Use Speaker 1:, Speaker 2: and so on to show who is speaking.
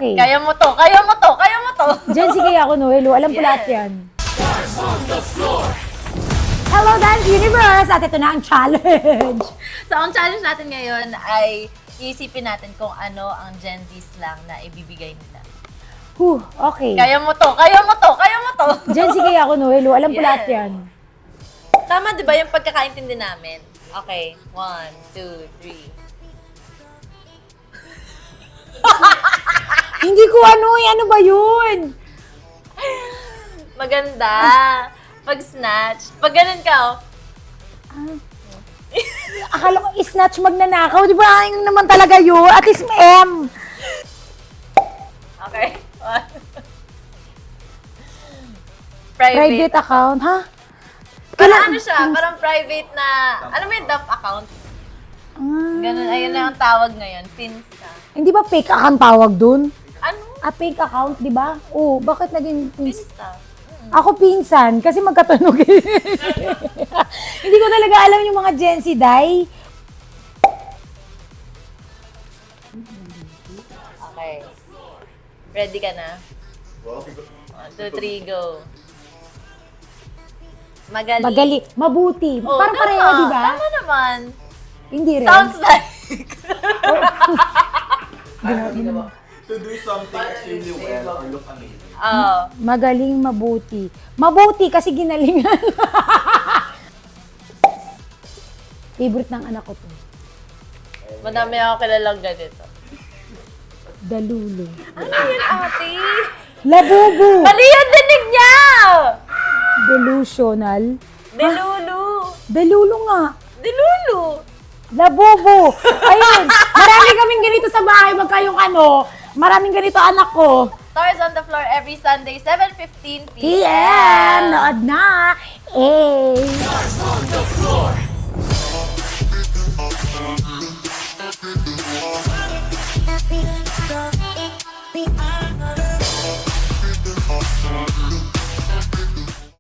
Speaker 1: Okay.
Speaker 2: Kaya mo to, kaya mo to, kaya mo to.
Speaker 1: Diyan sige ako, Noelo. Alam ko
Speaker 2: Yes.
Speaker 1: lahat yan. Hello, Dance Universe! At ito na ang challenge.
Speaker 2: So, ang challenge natin ngayon ay iisipin natin kung ano ang Gen Z slang na ibibigay nila.
Speaker 1: Okay.
Speaker 2: Kaya mo to, kaya mo to, kaya mo to.
Speaker 1: Diyan sige ako, Noelo. Alam ko
Speaker 2: Yes.
Speaker 1: lahat yan.
Speaker 2: Tama, di ba yung pagkakaintindi namin? Okay, 1, 2, 3.
Speaker 1: Hindi ko ano ba yun?
Speaker 2: Maganda. Pag snatch. Pag ganun ka, oh.
Speaker 1: Akala ko snatch magnanakaw. Di ba? Ayun naman talaga yun. At least M.
Speaker 2: Okay. Private.
Speaker 1: Private account, ha?
Speaker 2: Parang ano siya, parang private na, ano mo yung dump account? Ganun, ayun na ang tawag ngayon, Finsta.
Speaker 1: Hindi ba fake account tawag dun?
Speaker 2: Ano?
Speaker 1: Fake account, di ba? Oo, bakit naging
Speaker 2: Finsta.
Speaker 1: Ako pinsan, kasi magkatunog. Hindi ko talaga alam yung mga Gen Z, Day.
Speaker 2: Okay. Ready ka na? 1, 2, 3, go. Magaling.
Speaker 1: Mabuti.
Speaker 2: Oh,
Speaker 1: Parang
Speaker 2: tama.
Speaker 1: pareho, di ba?
Speaker 2: Tama naman.
Speaker 1: Hindi rin.
Speaker 2: Sounds like.
Speaker 3: To do something extremely well or look amazing.
Speaker 2: Oh.
Speaker 1: Magaling, mabuti. Mabuti kasi ginalingan. Favorite ng anak ko to.
Speaker 2: Madami ako kilalang ganito.
Speaker 1: Dalulo.
Speaker 2: Ano yun, ate?
Speaker 1: Labubu.
Speaker 2: Mali yung dinig niya!
Speaker 1: Delusional.
Speaker 2: Delulu.
Speaker 1: Dalulo nga.
Speaker 2: Delulu.
Speaker 1: Labubu. Ayun. Marami kaming ganito sa bahay. Magkayong maraming ganito anak ko.
Speaker 2: Stars on the Floor every Sunday, 7:15 p.m.
Speaker 1: PM! Nood na! Eh!
Speaker 4: Stars on the floor.